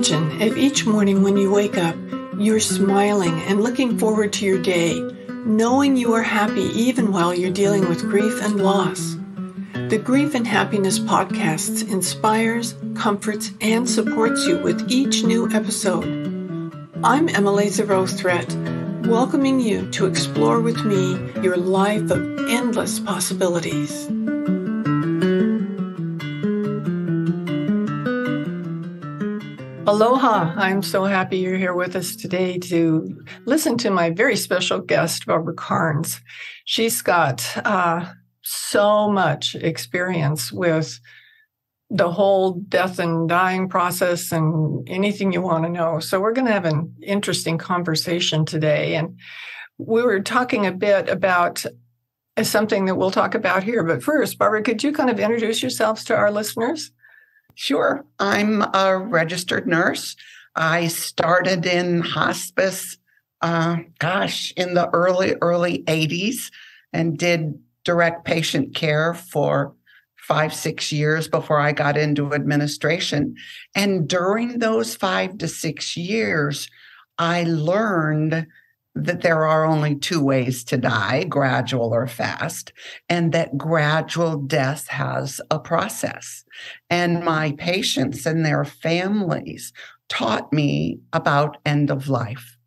Imagine if each morning when you wake up, you're smiling and looking forward to your day, knowing you are happy even while you're dealing with grief and loss. The Grief and Happiness podcasts inspires, comforts, and supports you with each new episode. I'm Emily Zero-Threat, welcoming you to explore with me your life of endless possibilities. Aloha! I'm so happy you're here with us today to listen to my very special guest, Barbara Karnes. She's got so much experience with the whole death and dying process and anything you want to know. So we're going to have an interesting conversation today. And we were talking a bit about something that we'll talk about here. But first, Barbara, could you kind of introduce yourselves to our listeners? Sure. I'm a registered nurse. I started in hospice, in the early 80s and did direct patient care for 5-6 years before I got into administration. And during those 5 to 6 years, I learned that there are only 2 ways to die, gradual or fast, and that gradual death has a process. And my patients and their families taught me about end of life.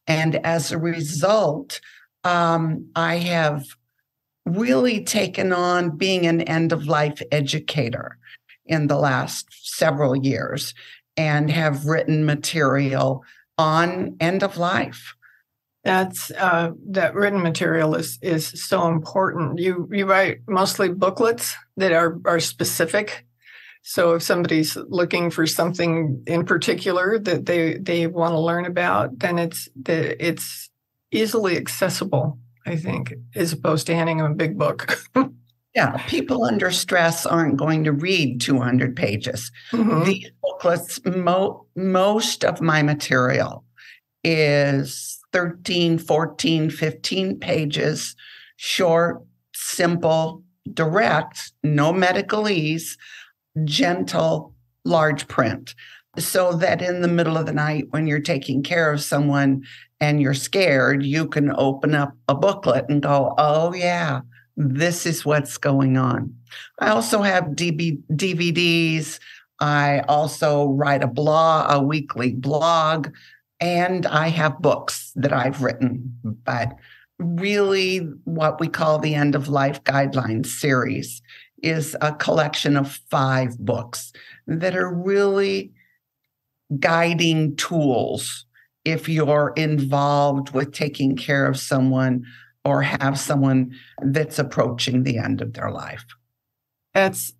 And as a result, I have really taken on being an end of life educator in the last several years and have written material on end of life. That's that written material is so important. You write mostly booklets that are specific. So if somebody's looking for something in particular that they want to learn about, then it's easily accessible, I think, as opposed to handing them a big book. Yeah, people under stress aren't going to read 200 pages. Mm-hmm. These booklets, most of my material is 13, 14, 15 pages, short, simple, direct, no medicalese, gentle, large print. So that in the middle of the night when you're taking care of someone and you're scared, you can open up a booklet and go, oh yeah, this is what's going on. I also have DVDs. I also write a weekly blog. And I have books that I've written, but really what we call the End of Life Guidelines series is a collection of 5 books that are really guiding tools if you're involved with taking care of someone or have someone that's approaching the end of their life. That's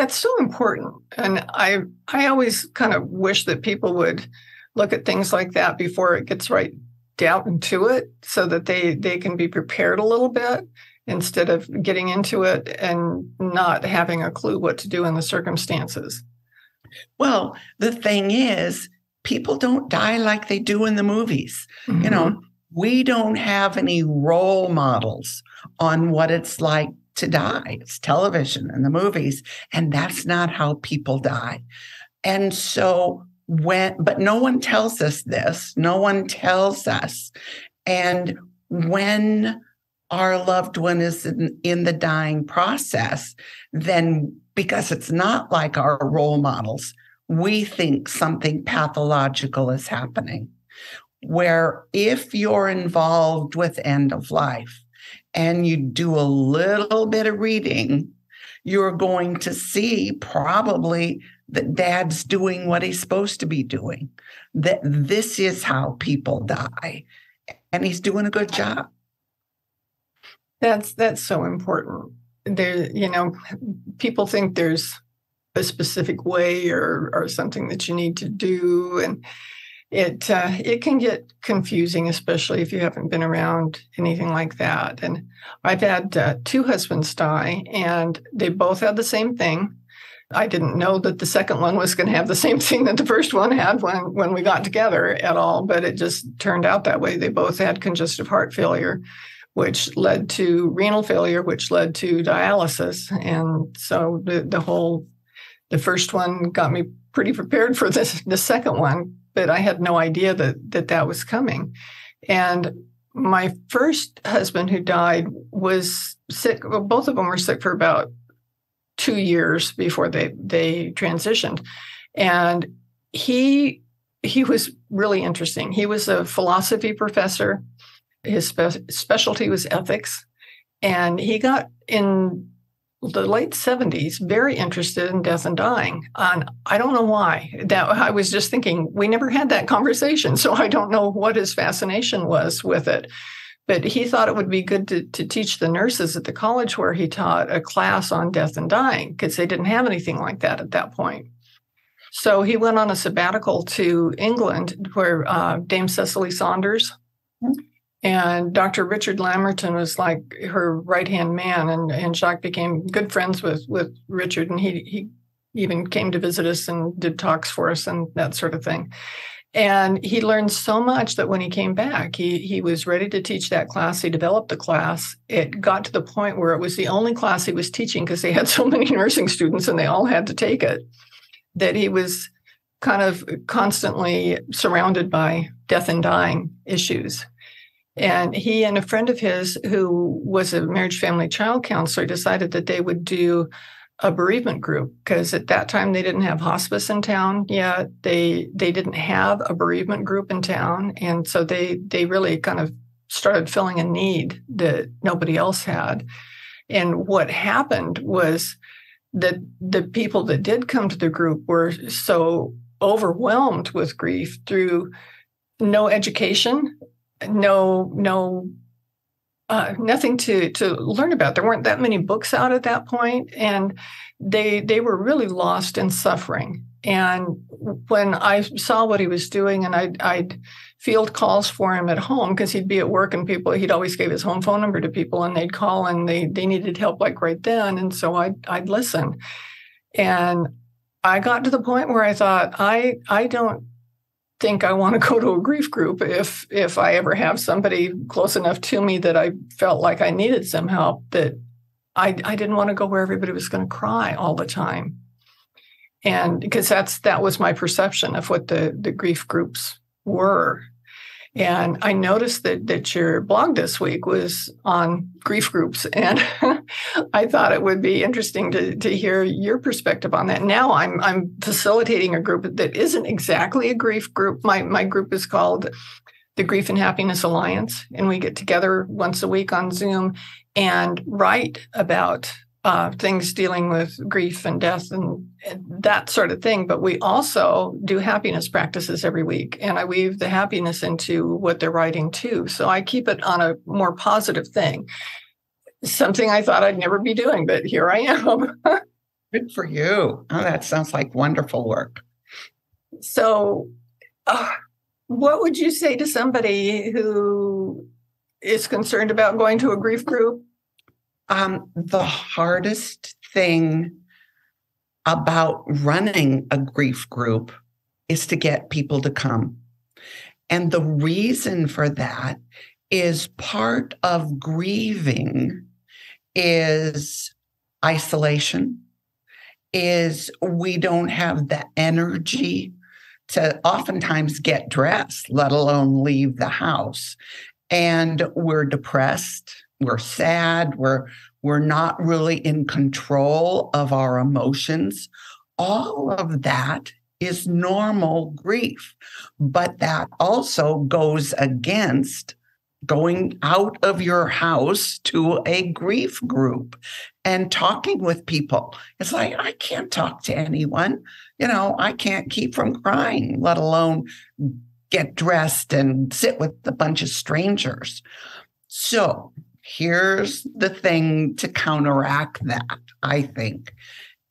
so important. And I always kind of wish that people would look at things like that before it gets right down into it so that they can be prepared a little bit instead of getting into it and not having a clue what to do in the circumstances. Well, the thing is, people don't die like they do in the movies. Mm-hmm. You know, we don't have any role models on what it's like to die. It's television and the movies, and that's not how people die. And so but no one tells us this. No one tells us. And when our loved one is in the dying process, then because it's not like our role models, we think something pathological is happening. Where if you're involved with end of life and you do a little bit of reading, you're going to see probably that dad's doing what he's supposed to be doing, that this is how people die, and he's doing a good job. That's so important. People think there's a specific way or something that you need to do, and it can get confusing, especially if you haven't been around anything like that. And I've had 2 husbands die, and they both had the same thing. I didn't know that the second one was going to have the same thing that the first one had when we got together at all, but it just turned out that way. They both had congestive heart failure, which led to renal failure, which led to dialysis. And so the first one got me pretty prepared for the second one, but I had no idea that was coming. And my first husband who died was sick. Well, both of them were sick for about 2 years before they transitioned. And he was really interesting. He was a philosophy professor. His specialty was ethics. And he got in the late 70s very interested in death and dying. And I don't know why. That I was just thinking, we never had that conversation, so I don't know what his fascination was with it. But he thought it would be good to teach the nurses at the college where he taught a class on death and dying, because they didn't have anything like that at that point. So he went on a sabbatical to England, where Dame Cecily Saunders and Dr. Richard Lamberton was like her right-hand man, and Jacques became good friends with Richard, and he even came to visit us and did talks for us and that sort of thing. And he learned so much that when he came back, he was ready to teach that class. He developed the class. It got to the point where it was the only class he was teaching, because they had so many nursing students and they all had to take it, that he was kind of constantly surrounded by death and dying issues. And he and a friend of his who was a marriage, family, child counselor decided that they would do a bereavement group, because at that time they didn't have hospice in town yet. They didn't have a bereavement group in town. And so they really kind of started filling a need that nobody else had. And what happened was that the people that did come to the group were so overwhelmed with grief through no education, nothing to learn about. There weren't that many books out at that point, and they were really lost in suffering. And when I saw what he was doing, and I'd field calls for him at home, because he'd be at work and he'd always gave his home phone number to people, and they'd call and they needed help like right then. And so I'd listen. And I got to the point where I thought, I don't think I want to go to a grief group if I ever have somebody close enough to me that I felt like I needed some help, that I didn't want to go where everybody was going to cry all the time. And because that was my perception of what the grief groups were. And I noticed that your blog this week was on grief groups, and I thought it would be interesting to hear your perspective on that. Now I'm facilitating a group that isn't exactly a grief group. My group is called the Grief and Happiness Alliance, and we get together once a week on Zoom and write about things dealing with grief and death and that sort of thing. But we also do happiness practices every week, and I weave the happiness into what they're writing too. So I keep it on a more positive thing, something I thought I'd never be doing, but here I am. Good for you. Oh, that sounds like wonderful work. So what would you say to somebody who is concerned about going to a grief group? The hardest thing about running a grief group is to get people to come. And the reason for that is part of grieving is isolation, is we don't have the energy to oftentimes get dressed, let alone leave the house. And we're depressed. We're sad. We're not really in control of our emotions. All of that is normal grief, but that also goes against going out of your house to a grief group and talking with people. It's like, I can't talk to anyone. I can't keep from crying, let alone get dressed and sit with a bunch of strangers. So here's the thing to counteract that, I think.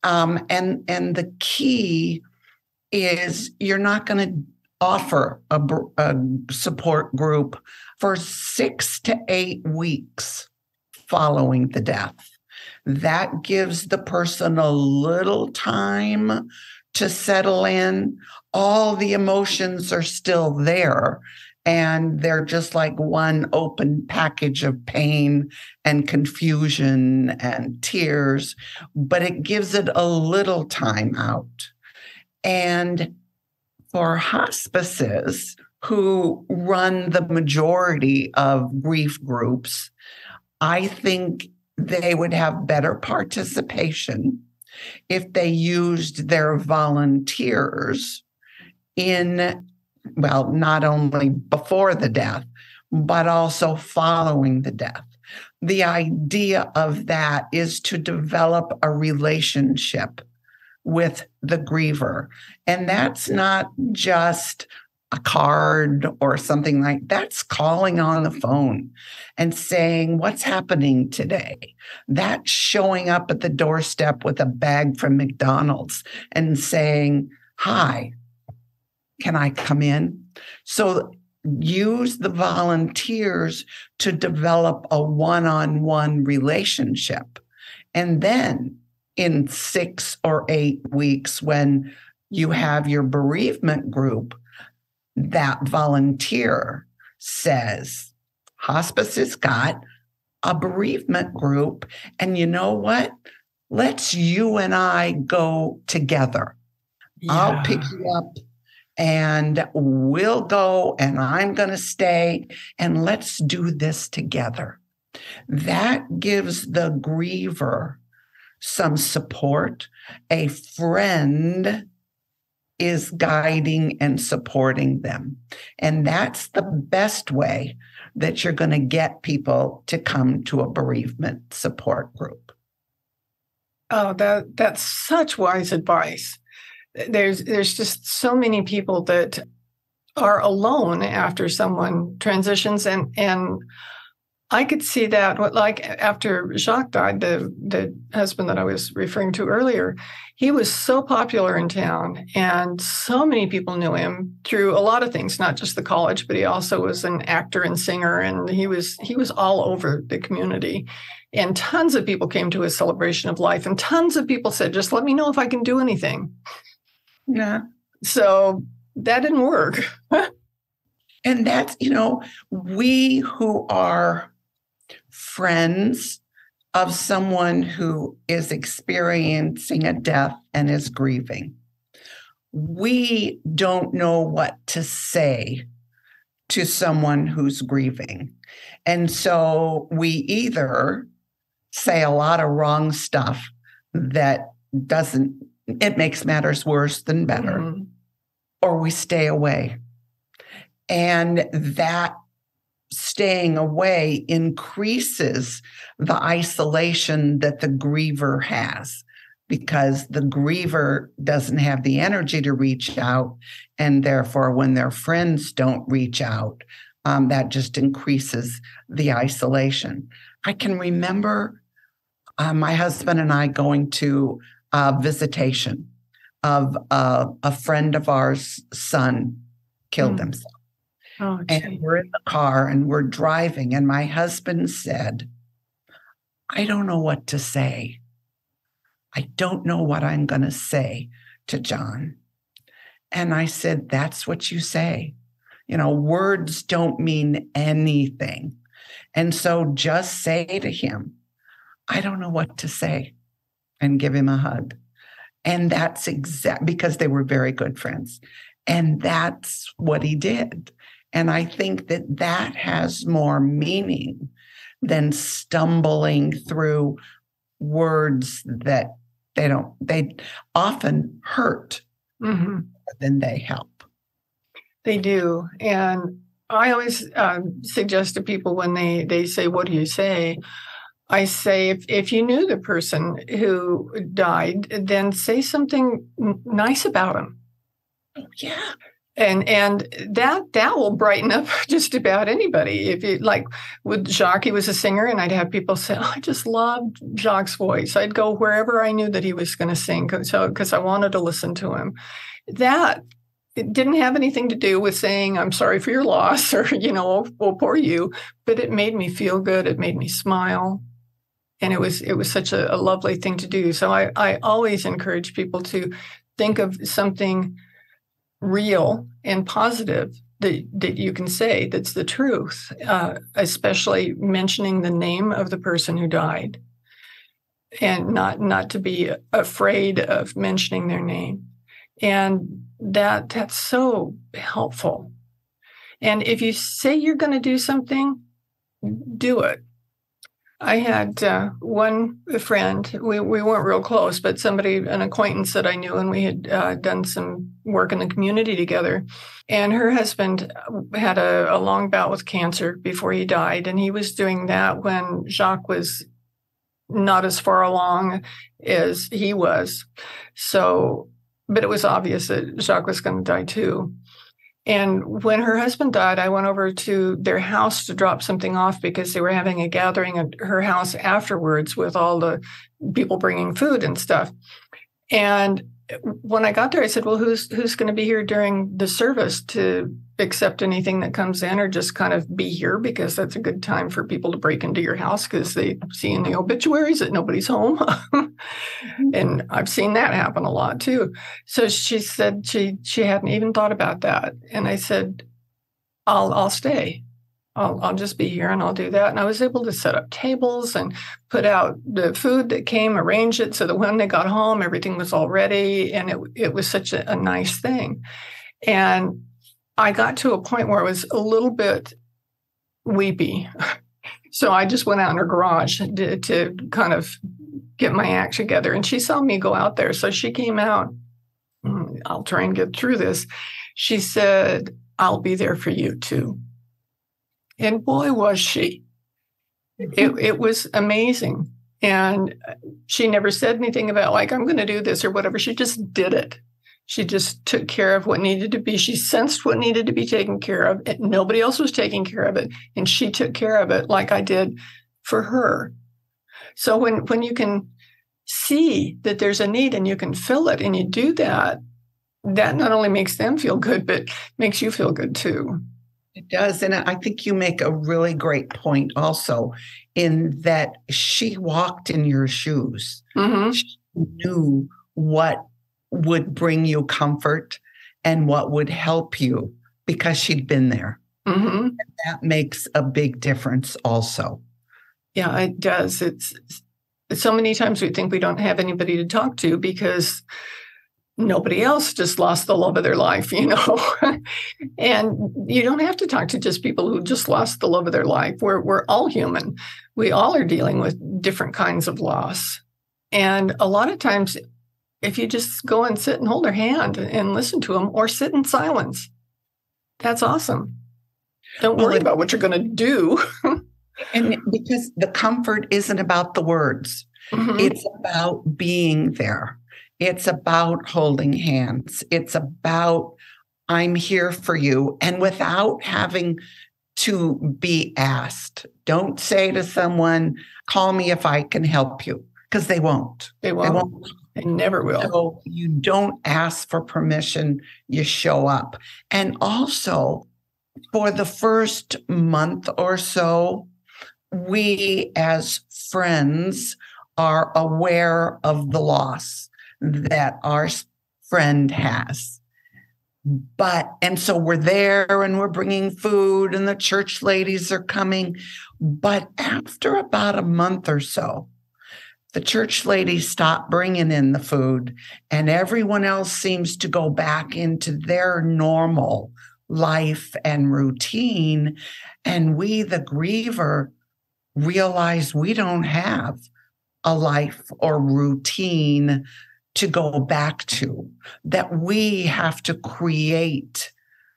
And the key is you're not going to offer a support group for 6 to 8 weeks following the death. That gives the person a little time to settle in. All the emotions are still there, and they're just like one open package of pain and confusion and tears, but it gives it a little time out. And for hospices who run the majority of grief groups, I think they would have better participation if they used their volunteers in, well, not only before the death, but also following the death. The idea of that is to develop a relationship with the griever. And that's not just a card or something like that's calling on the phone and saying, what's happening today? That's showing up at the doorstep with a bag from McDonald's and saying, hi, can I come in? So use the volunteers to develop a one-on-one relationship. And then in 6 or 8 weeks, when you have your bereavement group, that volunteer says, hospice has got a bereavement group. And you know what? Let's you and I go together. Yeah. I'll pick you up and we'll go and I'm going to stay and let's do this together. That gives the griever some support. A friend is guiding and supporting them. And that's the best way that you're going to get people to come to a bereavement support group. Oh, that's such wise advice. There's just so many people that are alone after someone transitions, and I could see that, like after Jacques died, the husband that I was referring to earlier, he was so popular in town and so many people knew him through a lot of things, not just the college, but he also was an actor and singer, and he was all over the community. And tons of people came to his celebration of life, and tons of people said, just let me know if I can do anything. Yeah. So that didn't work. And that's, we who are friends of someone who is experiencing a death and is grieving, we don't know what to say to someone who's grieving. And so we either say a lot of wrong stuff that it makes matters worse than better, mm-hmm. or we stay away. And that staying away increases the isolation that the griever has, because the griever doesn't have the energy to reach out. And therefore, when their friends don't reach out, that just increases the isolation. I can remember my husband and I going to a visitation of a friend of ours' son killed himself. Oh, and we're in the car and we're driving, and my husband said, I don't know what to say. I don't know what I'm going to say to John. And I said, that's what you say. Words don't mean anything. And so just say to him, I don't know what to say, and give him a hug. And that's because they were very good friends. And that's what he did. And I think that has more meaning than stumbling through words that they often hurt mm-hmm. more than they help. They do. And I always suggest to people when they say, what do you say? I say, if you knew the person who died, then say something nice about him. Oh, yeah. And that will brighten up just about anybody. If you like with Jacques, he was a singer, and I'd have people say, oh, I just loved Jacques' voice. I'd go wherever I knew that he was going to sing, because I wanted to listen to him. That it didn't have anything to do with saying, I'm sorry for your loss, or, oh, poor you, but it made me feel good. It made me smile. And it was such a lovely thing to do. So I always encourage people to think of something real and positive that you can say that's the truth, especially mentioning the name of the person who died, and not to be afraid of mentioning their name. And that's so helpful. And if you say you're going to do something, do it. I had one friend, we weren't real close, but an acquaintance that I knew, and we had done some work in the community together. And her husband had a long bout with cancer before he died. And he was doing that when Jacques was not as far along as he was. So, but it was obvious that Jacques was going to die too. And when her husband died, I went over to their house to drop something off because they were having a gathering at her house afterwards with all the people bringing food and stuff. And when I got there, I said, well, who's going to be here during the service to accept anything that comes in, or just kind of be here, because that's a good time for people to break into your house because they see in the obituaries that nobody's home. And I've seen that happen a lot too. So she said she hadn't even thought about that. And I said, I'll stay. I'll just be here and I'll do that. And I was able to set up tables and put out the food that came, arrange it so that when they got home, everything was all ready. And it was such a nice thing. And I got to a point where I was a little bit weepy. So I just went out in her garage to kind of get my act together. And she saw me go out there. So she came out. I'll try and get through this. She said, I'll be there for you too. And boy, was she. It was amazing. And she never said anything about like, I'm going to do this or whatever. She just did it. She just took care of what needed to be. She sensed what needed to be taken care of. And nobody else was taking care of it. And she took care of it like I did for her. So when you can see that there's a need and you can fill it and you do that, that not only makes them feel good, but makes you feel good too. It does. And I think you make a really great point also, in that she walked in your shoes. Mm-hmm. She knew what would bring you comfort and what would help you because she'd been there. Mm-hmm. And that makes a big difference also. Yeah, it does. It's so many times we think we don't have anybody to talk to because nobody else just lost the love of their life, you know. And you don't have to talk to just people who just lost the love of their life. We're all human. We all are dealing with different kinds of loss. And a lot of times, if you just go and sit and hold their hand and listen to them, or sit in silence, that's awesome. Don't worry about what you're going to do. And because the comfort isn't about the words, mm-hmm. It's about being there. It's about holding hands. It's about, I'm here for you. And without having to be asked, don't say to someone, call me if I can help you, because they won't. They won't. They never will. So you don't ask for permission, you show up. And also, for the first month or so, we as friends are aware of the loss that our friend has. And so we're there and we're bringing food and the church ladies are coming. But after about a month or so, the church ladies stop bringing in the food and everyone else seems to go back into their normal life and routine. And we, the griever, realize we don't have a life or routine to go back to, that we have to create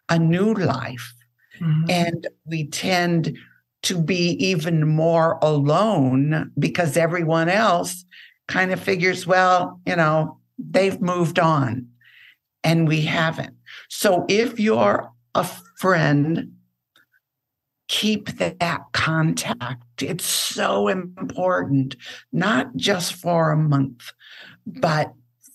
a new life. Mm-hmm. And we tend to be even more alone because everyone else kind of figures, well, you know, they've moved on and we haven't. So if you're a friend, keep that contact. It's so important, not just for a month, but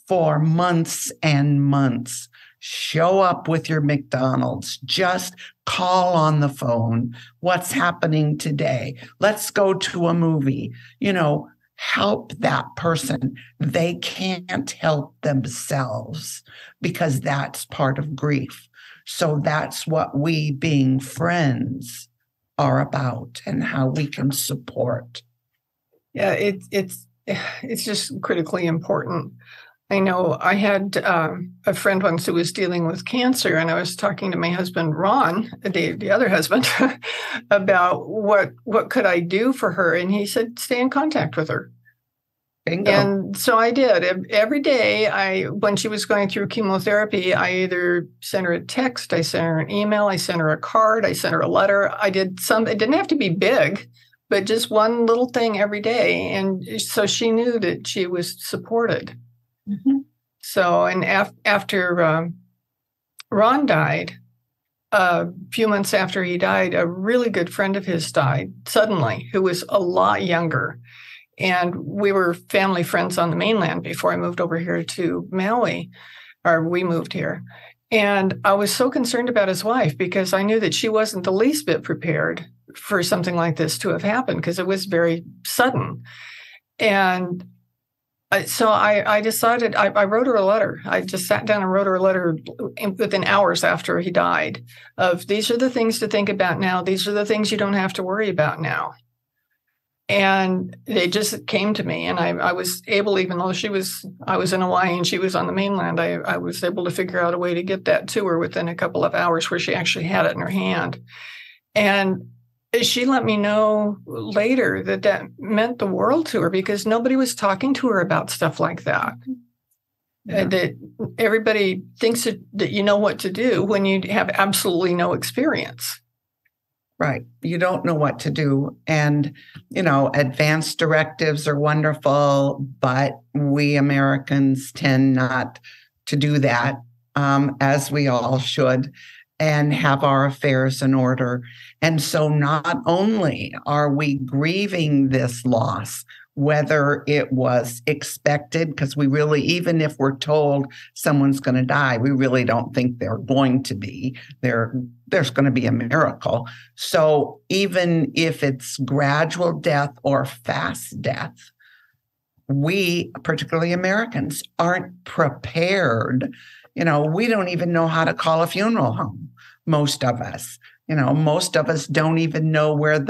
for months and months. Show up with your McDonald's. Just call on the phone. What's happening today? Let's go to a movie. You know, help that person. They can't help themselves because that's part of grief. So that's what we, being friends, are about and how we can support. Yeah, it's just critically important. I know I had a friend once who was dealing with cancer, and I was talking to my husband, Ron, the other husband, about what could I do for her. And he said, stay in contact with her. Bingo. And so I did. Every day, when she was going through chemotherapy, I either sent her a text, I sent her an email, I sent her a card, I sent her a letter. I did some, it didn't have to be big, but just one little thing every day. And so she knew that she was supported. Mm-hmm. So, and after Ron died, a few months after he died, a really good friend of his died suddenly, who was a lot younger. And we were family friends on the mainland before I moved over here to Maui, or we moved here. And I was so concerned about his wife because I knew that she wasn't the least bit prepared for something like this to have happened because it was very sudden. And so I decided, I wrote her a letter. I just sat down and wrote her a letter within hours after he died of, these are the things to think about now. These are the things you don't have to worry about now. And they just came to me, and I was able, even though I was in Hawaii and she was on the mainland, I was able to figure out a way to get that to her within a couple of hours where she actually had it in her hand. And she let me know later that meant the world to her because nobody was talking to her about stuff like that. Yeah. That everybody thinks that you know what to do when you have absolutely no experience. Right. You don't know what to do. And, advance directives are wonderful, but we Americans tend not to do that, as we all should, and have our affairs in order. And so not only are we grieving this loss, whether it was expected, because we really, even if we're told someone's going to die, we really don't think they're going to be. There's going to be a miracle. So even if it's gradual death or fast death, we, particularly Americans, aren't prepared. We don't even know how to call a funeral home, most of us. Most of us don't even know where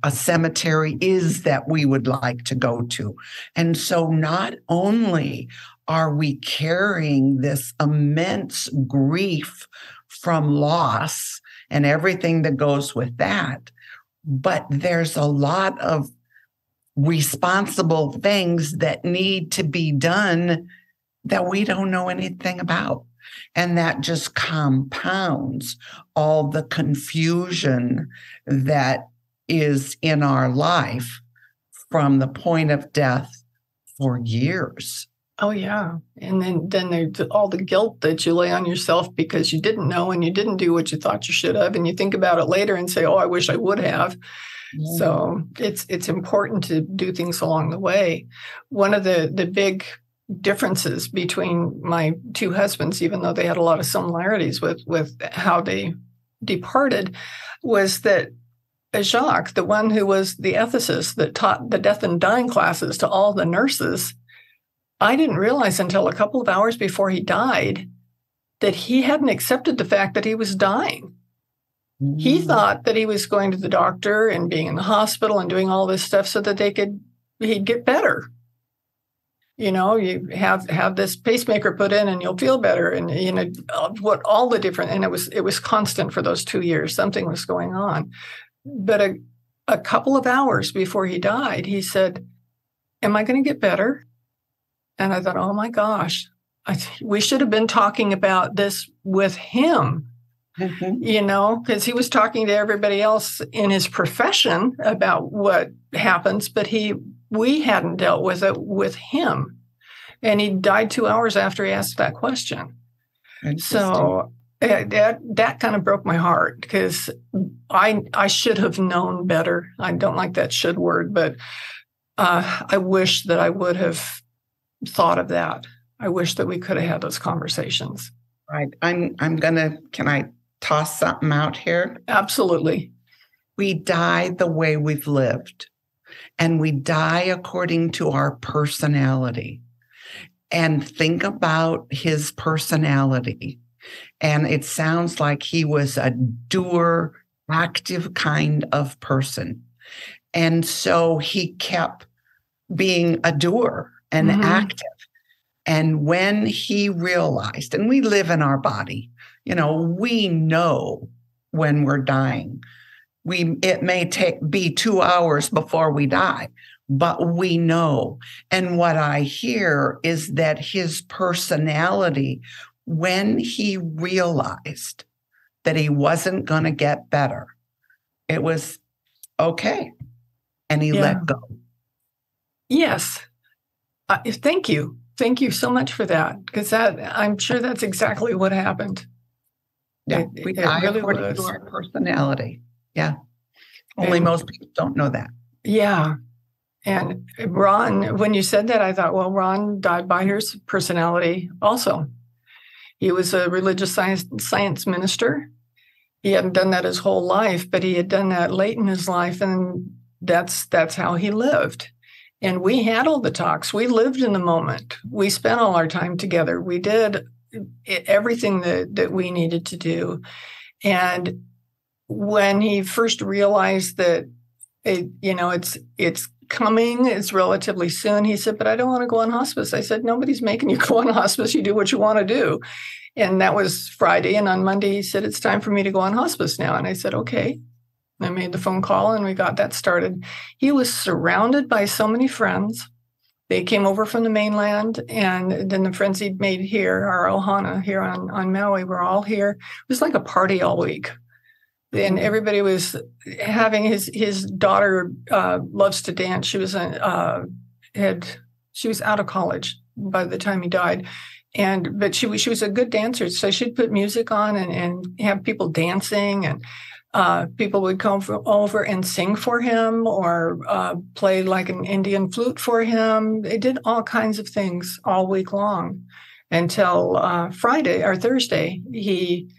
a cemetery is that we would like to go to. And so not only are we carrying this immense grief from loss and everything that goes with that, but there's a lot of responsible things that need to be done that we don't know anything about. And that just compounds all the confusion that is in our life from the point of death for years. Oh, yeah. And then there's all the guilt that you lay on yourself because you didn't know and you didn't do what you thought you should have. And you think about it later and say, oh, I wish I would have. Mm-hmm. So it's important to do things along the way. One of the big differences between my two husbands, even though they had a lot of similarities with how they departed, was that Jacques, the one who was the ethicist that taught the death and dying classes to all the nurses, I didn't realize until a couple of hours before he died that he hadn't accepted the fact that he was dying. Mm-hmm. He thought that he was going to the doctor and being in the hospital and doing all this stuff so that he'd get better. You have this pacemaker put in and you'll feel better. And, what all the different, and it was constant for those 2 years. Something was going on. But a couple of hours before he died, he said, am I going to get better? And I thought, oh my gosh, we should have been talking about this with him, mm-hmm. Because he was talking to everybody else in his profession about what happens, but we hadn't dealt with it with him. And he died 2 hours after he asked that question. So that kind of broke my heart because I should have known better. I don't like that should word, but I wish that I would have thought of that. I wish that we could have had those conversations. Right. Can I toss something out here? Absolutely. We die the way we've lived. And we die according to our personality. And think about his personality. And it sounds like he was a doer, active kind of person. And so he kept being a doer and mm-hmm. active. And when he realized, and we live in our body, we know when we're dying. It may be 2 hours before we die, but we know. And what I hear is that his personality, when he realized that he wasn't going to get better, it was okay. And he let go. Yes. Thank you. Thank you so much for that, because I'm sure that's exactly what happened. Yeah, it really was. To our personality. Yeah. Only most people don't know that. Yeah. And Ron, when you said that, I thought, well, Ron died by his personality also. He was a religious science minister. He hadn't done that his whole life, but he had done that late in his life, and that's how he lived. And we had all the talks. We lived in the moment. We spent all our time together. We did everything that we needed to do. And when he first realized that it's coming, it's relatively soon, he said, but I don't want to go on hospice. I said, nobody's making you go on hospice. You do what you want to do. And that was Friday. And on Monday, he said, it's time for me to go on hospice now. And I said, okay. I made the phone call and we got that started. He was surrounded by so many friends. They came over from the mainland, and then the friends he'd made here, our Ohana here on Maui, were all here. It was like a party all week. And everybody was having his daughter loves to dance. She was she was out of college by the time he died. But she was a good dancer. So she'd put music on and have people dancing, and people would come over and sing for him, or play like an Indian flute for him. They did all kinds of things all week long until Friday or Thursday. He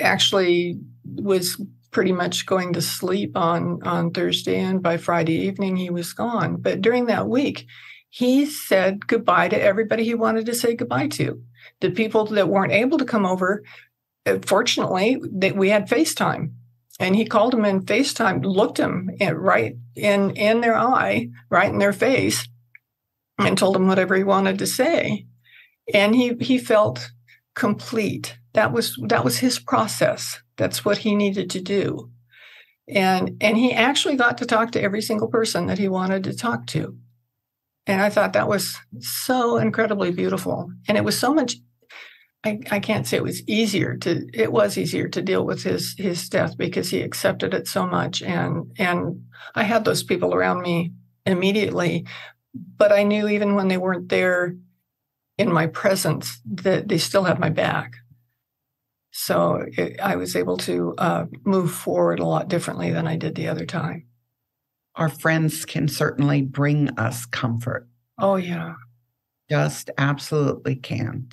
actually was pretty much going to sleep on Thursday, and by Friday evening he was gone. But during that week, he said goodbye to everybody he wanted to say goodbye to. The people that weren't able to come over, fortunately, we had FaceTime, and he called them in FaceTime, looked them right in their eye, right in their face, and told them whatever he wanted to say. And he felt complete. That was his process. That's what he needed to do. And he actually got to talk to every single person that he wanted to talk to. And I thought that was so incredibly beautiful. And it was so much, I can't say it was easier to deal with his death, because he accepted it so much. And I had those people around me immediately, but I knew even when they weren't there in my presence that they still had my back. So I was able to move forward a lot differently than I did the other time. Our friends can certainly bring us comfort. Oh, yeah. Just absolutely can.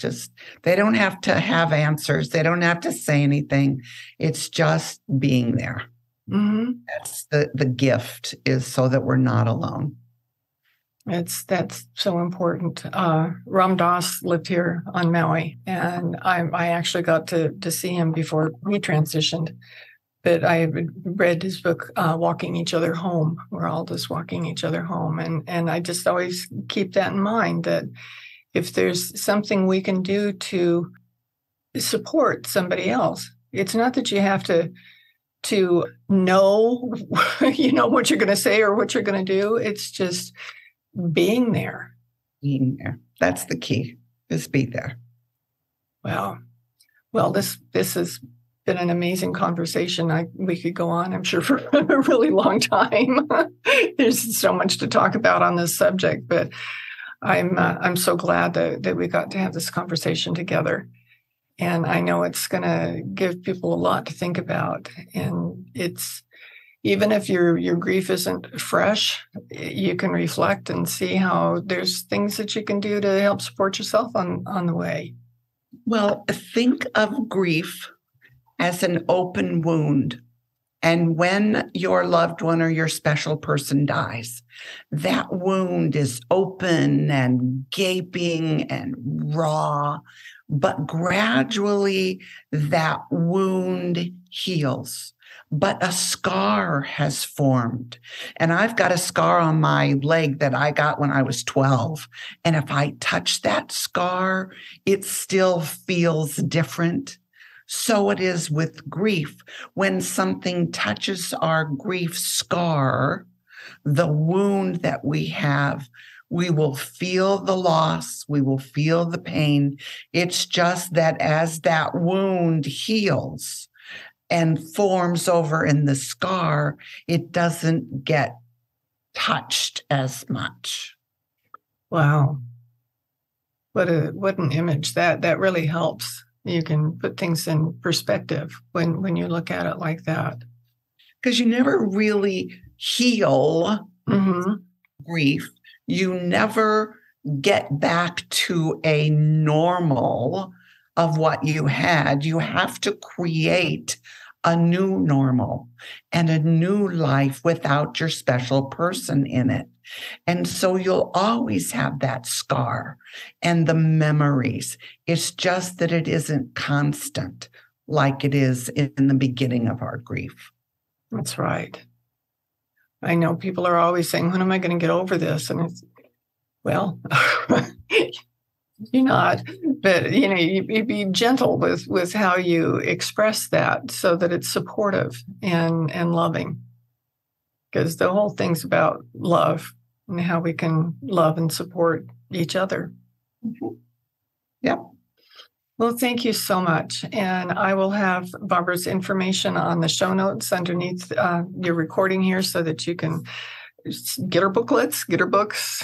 They don't have to have answers. They don't have to say anything. It's just being there. Mm-hmm. That's the gift, is so that we're not alone. That's so important. Ram Dass lived here on Maui, and I actually got to see him before he transitioned. But I read his book, Walking Each Other Home. We're all just walking each other home. And I just always keep that in mind, that if there's something we can do to support somebody else, it's not that you have to know, what you're going to say or what you're going to do. It's just being there. Being there. That's the key, is be there. Well, this has been an amazing conversation. We could go on, I'm sure, for a really long time. There's so much to talk about on this subject, but I'm so glad that we got to have this conversation together. And I know it's going to give people a lot to think about. And it's, even if your grief isn't fresh, you can reflect and see how there's things that you can do to help support yourself on the way. Well, think of grief as an open wound. And when your loved one or your special person dies, that wound is open and gaping and raw, but gradually that wound heals. but a scar has formed. And I've got a scar on my leg that I got when I was 12. And if I touch that scar, it still feels different. So it is with grief. When something touches our grief scar, the wound that we have, we will feel the loss, we will feel the pain. It's just that as that wound heals and forms over in the scar, it doesn't get touched as much. Wow. What an image. That really helps. You can put things in perspective when you look at it like that. Because you never really heal grief. You never get back to a normal of what you had. You have to create a new normal and a new life without your special person in it. And so you'll always have that scar and the memories. It's just that it isn't constant like it is in the beginning of our grief. That's right. I know people are always saying, when am I going to get over this? And it's, well, you're not, but you be gentle with how you express that so that it's supportive and loving. Because the whole thing's about love and how we can love and support each other. Yep. Well, thank you so much. And I will have Barbara's information on the show notes underneath your recording here so that you can get her booklets, get her books,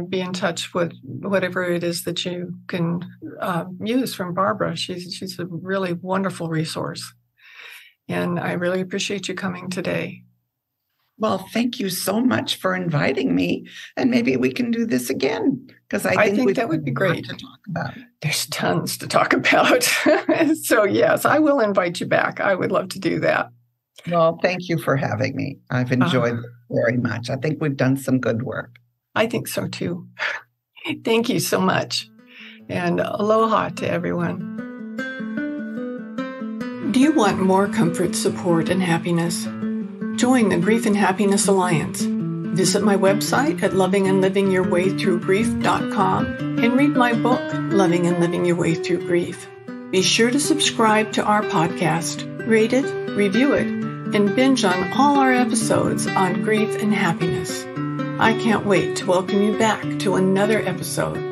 be in touch with whatever it is that you can use from Barbara. She's a really wonderful resource. And I really appreciate you coming today. Well, thank you so much for inviting me. And maybe we can do this again, because I think that would be great to talk about. There's tons to talk about. So, yes, I will invite you back. I would love to do that. Well, thank you for having me. I've enjoyed it very much. I think we've done some good work. I think so, too. Thank you so much. And aloha to everyone. Do you want more comfort, support, and happiness? Join the Grief and Happiness Alliance. Visit my website at lovingandlivingyourwaythroughgrief.com and read my book, Loving and Living Your Way Through Grief. Be sure to subscribe to our podcast, rate it, review it, and binge on all our episodes on grief and happiness. I can't wait to welcome you back to another episode